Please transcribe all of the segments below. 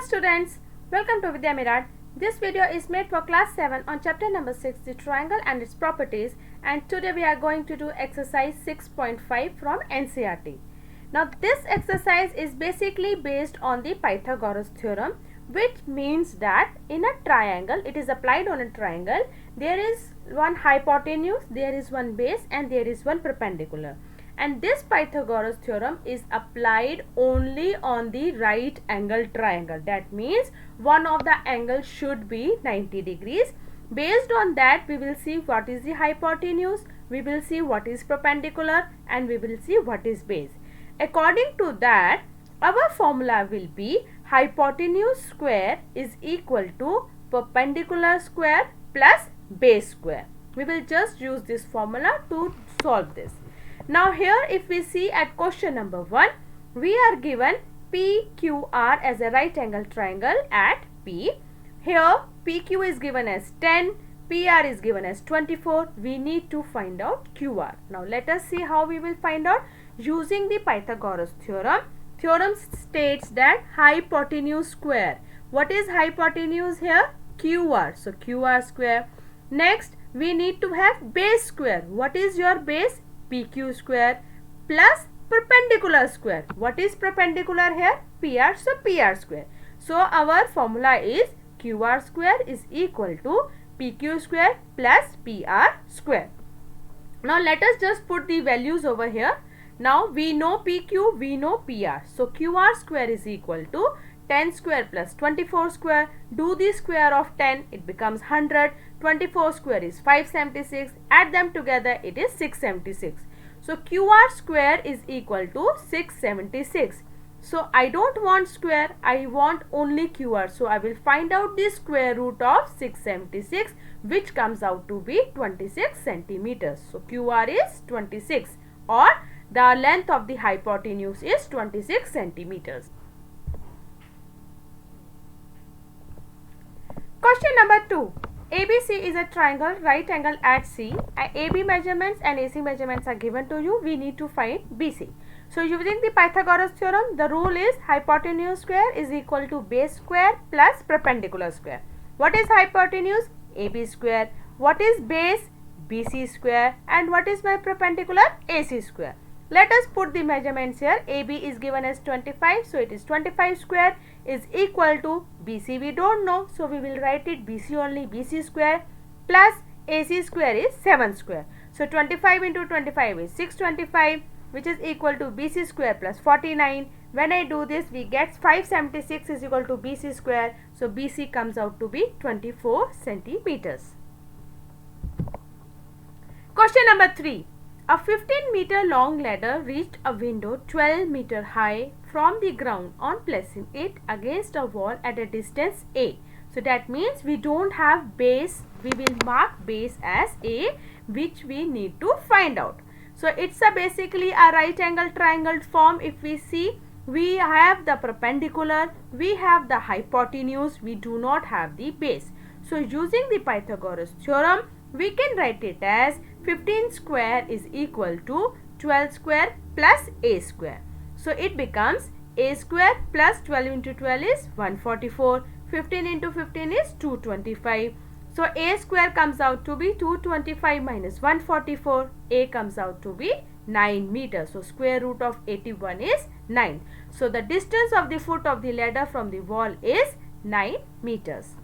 students, welcome to Vidya Mirad. This video is made for class 7 on chapter number 6, the triangle and its properties, and today we are going to do exercise 6.5 from NCERT. Now this exercise is basically based on the Pythagoras theorem, which means that in a triangle, it is applied on a triangle, there is one hypotenuse, there is one base and there is one perpendicular. And this Pythagoras theorem is applied only on the right angle triangle. That means one of the angles should be 90 degrees. Based on that, we will see what is the hypotenuse, we will see what is perpendicular, and we will see what is base. According to that, our formula will be hypotenuse square is equal to perpendicular square plus base square. We will just use this formula to solve this. Now here if we see at question number 1, we are given PQR as a right angle triangle at P. Here PQ is given as 10, PR is given as 24. We need to find out QR. Now let us see how we will find out using the Pythagoras theorem. Theorem states that hypotenuse square. What is hypotenuse here? QR. So QR square. Next we need to have base square. What is your base? PQ square plus perpendicular square. What is perpendicular here? PR. So PR square. So our formula is QR square is equal to PQ square plus PR square. Now let us just put the values over here. Now we know PQ, we know PR. So QR square is equal to 10 square plus 24 square. Do the square of 10, it becomes 100. 24 square is 576. Add them together, it is 676. So QR square is equal to 676. So I don't want square, I want only QR. So I will find out the square root of 676, which comes out to be 26 centimeters. So QR is 26, or the length of the hypotenuse is 26 centimeters. Question number 2. ABC is a triangle, right angle at C. AB measurements and AC measurements are given to you. We need to find BC. So using the Pythagoras theorem, the rule is hypotenuse square is equal to base square plus perpendicular square. What is hypotenuse? AB square. What is base? BC square. And what is my perpendicular? AC square. Let us put the measurements here. AB is given as 25, so it is 25 square is equal to BC. We don't know, so we will write it BC only, BC square plus AC square is 7 square. So 25 into 25 is 625, which is equal to BC square plus 49. When I do this, we get 576 is equal to BC square. So BC comes out to be 24 centimeters. Question number 3. A 15-meter long ladder reached a window 12 meter high from the ground on placing it against a wall at a distance A. So that means we don't have base. We will mark base as A, which we need to find out. So it's basically a right angle triangle form. If we see, we have the perpendicular, we have the hypotenuse, we do not have the base. So using the Pythagoras theorem, we can write it as 15 square is equal to 12 square plus A square. So it becomes A square plus 12 into 12 is 144. 15 into 15 is 225. So A square comes out to be 225 minus 144. A comes out to be 9 meters. So square root of 81 is 9. So the distance of the foot of the ladder from the wall is 9 meters.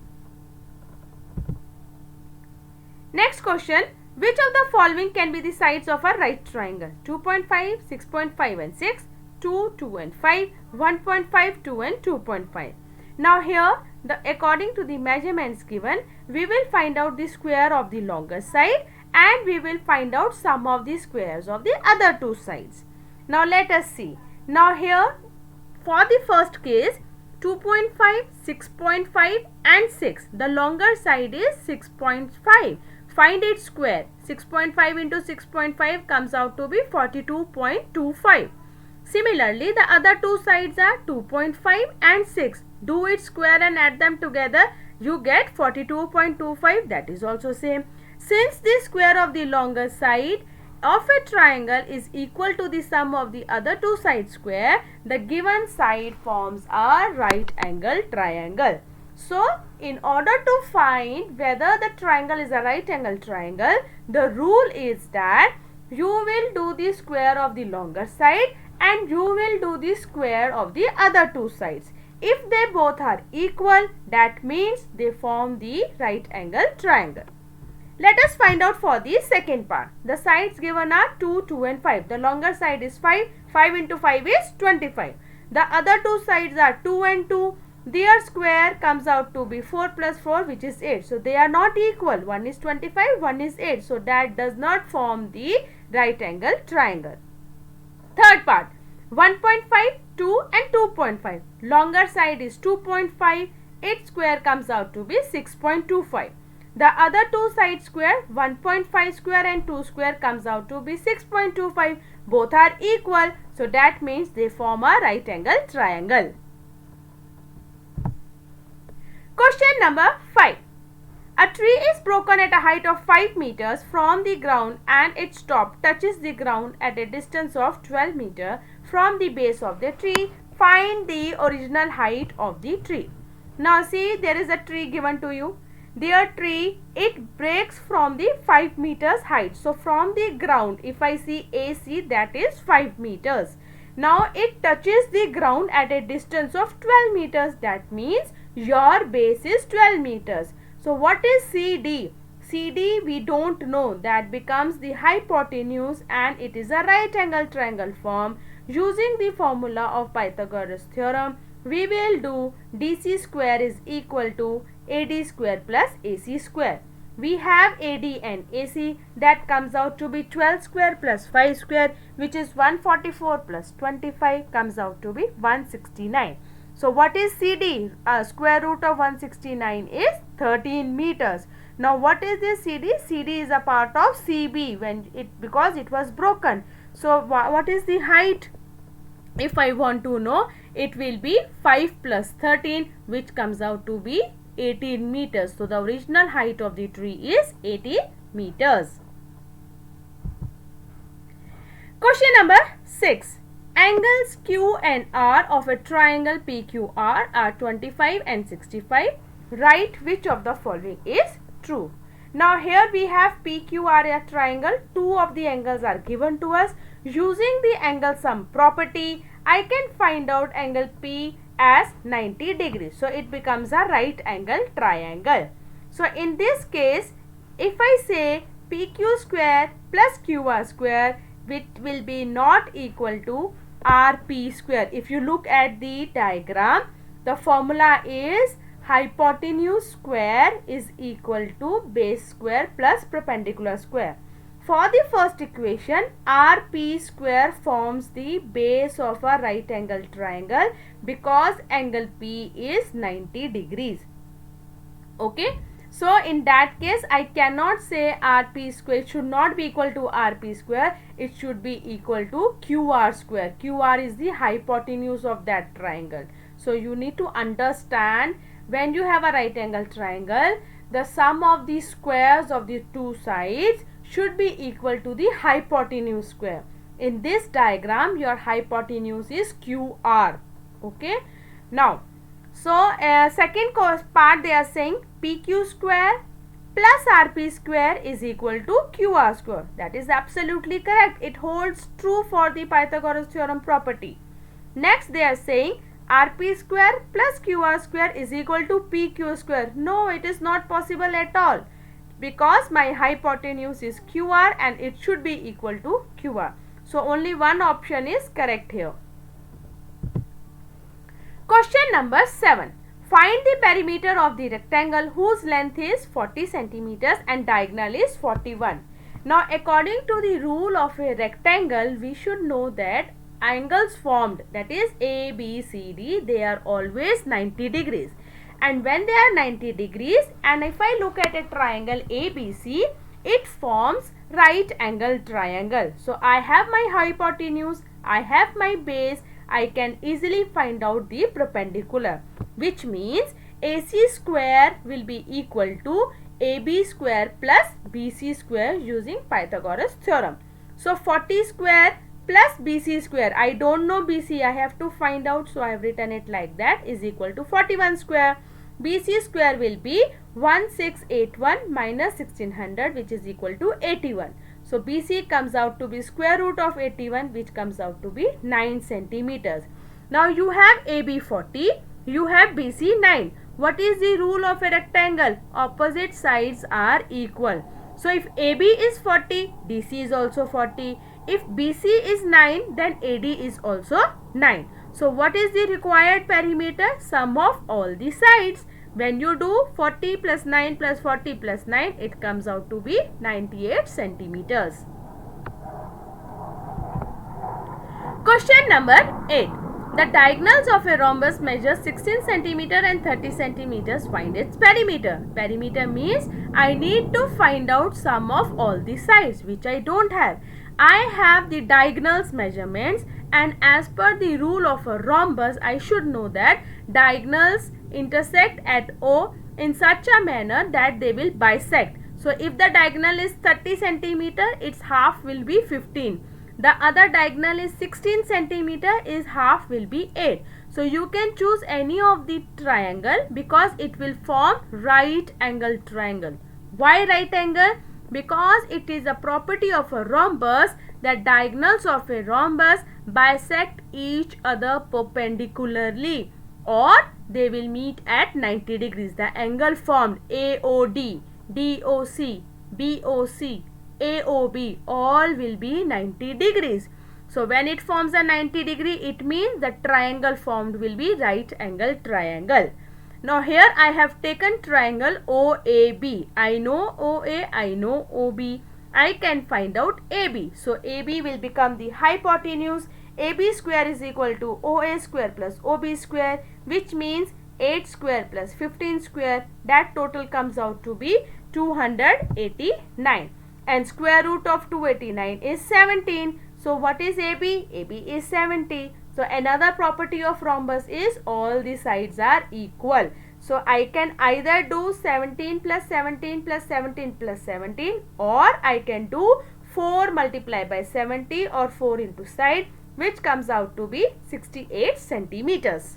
Next question. Which of the following can be the sides of a right triangle? 2.5, 6.5 and 6, 2, 2 and 5, 1.5, 2 and 2.5. Now here, according to the measurements given, we will find out the square of the longer side and we will find out sum of the squares of the other two sides. Now let us see. Now here, for the first case, 2.5, 6.5 and 6. The longer side is 6.5. Find its square. 6.5 into 6.5 comes out to be 42.25. Similarly, the other two sides are 2.5 and 6. Do its square and add them together. You get 42.25. That is also same. Since the square of the longer side of a triangle is equal to the sum of the other two sides square, the given side forms a right angle triangle. So, in order to find whether the triangle is a right angle triangle, the rule is that you will do the square of the longer side and you will do the square of the other two sides. If they both are equal, that means they form the right angle triangle. Let us find out for the second part. The sides given are 2, 2 and 5. The longer side is 5. 5 into 5 is 25. The other two sides are 2 and 2. Their square comes out to be 4 plus 4, which is 8. So, they are not equal. One is 25, one is 8. So, that does not form the right angle triangle. Third part, 1.5, 2 and 2.5. Longer side is 2.5. Its square comes out to be 6.25. The other two sides square, 1.5 square and 2 square comes out to be 6.25. Both are equal. So, that means they form a right angle triangle. Question number 5. A tree is broken at a height of 5 meters from the ground and its top touches the ground at a distance of 12 meters from the base of the tree. Find the original height of the tree. Now see, there is a tree given to you. Their tree, it breaks from the 5 meters height. So from the ground, if I see AC, that is 5 meters. Now it touches the ground at a distance of 12 meters. That means your base is 12 meters. So what is CD? CD we don't know. That becomes the hypotenuse and it is a right angle triangle form. Using the formula of Pythagoras theorem, we will do DC square is equal to AD square plus AC square. We have AD and AC, that comes out to be 12 square plus 5 square, which is 144 plus 25 comes out to be 169. So what is CD? Square root of 169 is 13 meters. Now what is this CD? CD is a part of CB because it was broken. So what is the height? If I want to know, it will be 5 plus 13, which comes out to be 18 meters. So the original height of the tree is 18 meters. Question number 6. Angles Q and R of a triangle PQR are 25 and 65. Write which of the following is true. Now here we have PQR a triangle. Two of the angles are given to us. Using the angle sum property, I can find out angle P as 90 degrees. So it becomes a right angle triangle. So in this case, if I say PQ square plus QR square, which will be not equal to RP square. If you look at the diagram, the formula is hypotenuse square is equal to base square plus perpendicular square. For the first equation, RP square forms the base of a right angle triangle because angle P is 90 degrees. Okay. So in that case, I cannot say RP square should not be equal to RP square. It should be equal to QR square. QR is the hypotenuse of that triangle. So you need to understand, when you have a right angle triangle, the sum of the squares of the two sides should be equal to the hypotenuse square. In this diagram, your hypotenuse is QR. Okay. Now, so second part they are saying PQ square plus RP square is equal to QR square. That is absolutely correct. It holds true for the Pythagoras theorem property. Next they are saying RP square plus QR square is equal to PQ square. No, it is not possible at all, because my hypotenuse is QR and it should be equal to QR. So only one option is correct here. Question number 7. Find the perimeter of the rectangle whose length is 40 centimeters and diagonal is 41. Now according to the rule of a rectangle, we should know that angles formed, that is A, B, C, D, they are always 90 degrees. And when they are 90 degrees, and if I look at a triangle ABC, it forms right angle triangle. So I have my hypotenuse, I have my base, I can easily find out the perpendicular, which means AC square will be equal to AB square plus BC square using Pythagoras theorem. So 40 square plus BC square. I don't know BC. I have to find out. So I have written it like that is equal to 41 square. BC square will be 1681 minus 1600, which is equal to 81. So BC comes out to be square root of 81, which comes out to be 9 centimeters. Now you have AB 40, you have BC 9. What is the rule of a rectangle? Opposite sides are equal. So if AB is 40, DC is also 40. If BC is 9, then AD is also 9. So what is the required perimeter? Sum of all the sides. When you do 40 plus 9 plus 40 plus 9, it comes out to be 98 centimeters. Question number 8. The diagonals of a rhombus measure 16 centimeter and 30 centimeters. Find its perimeter. Perimeter means I need to find out sum of all the sides, which I don't have. I have the diagonals measurements, and as per the rule of a rhombus, I should know that diagonals intersect at O in such a manner that they will bisect. So if the diagonal is 30 centimeter, its half will be 15. The other diagonal is 16 centimeter, its half will be 8. So you can choose any of the triangle because it will form right angle triangle. Why right angle? Because it is a property of a rhombus that diagonals of a rhombus bisect each other perpendicularly, or they will meet at 90 degrees. The angle formed AOD, DOC, BOC, AOB all will be 90 degrees. So when it forms a 90 degree, it means the triangle formed will be right angle triangle. Now here I have taken triangle OAB. I know OA, I know OB. I can find out AB. So AB will become the hypotenuse. AB square is equal to OA square plus OB square, which means 8 square plus 15 square. That total comes out to be 289. And square root of 289 is 17. So what is AB? AB is 70. So another property of rhombus is all the sides are equal. So I can either do 17 plus 17 plus 17 plus 17, or I can do 4 multiplied by 70 or 4 into side, which comes out to be 68 centimeters.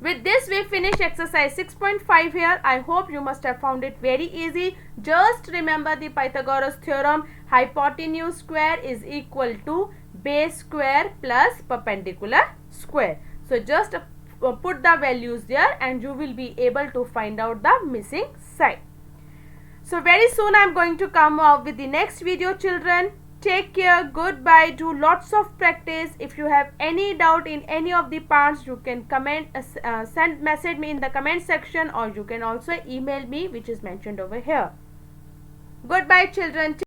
With this we finish exercise 6.5 here. I hope you must have found it very easy. Just remember the Pythagoras theorem. Hypotenuse square is equal to base square plus perpendicular square. So just put the values there and you will be able to find out the missing side. So very soon I am going to come up with the next video, children. Take care. Goodbye. Do lots of practice. If you have any doubt in any of the parts, you can message me in the comment section, or you can also email me, which is mentioned over here. Goodbye, children.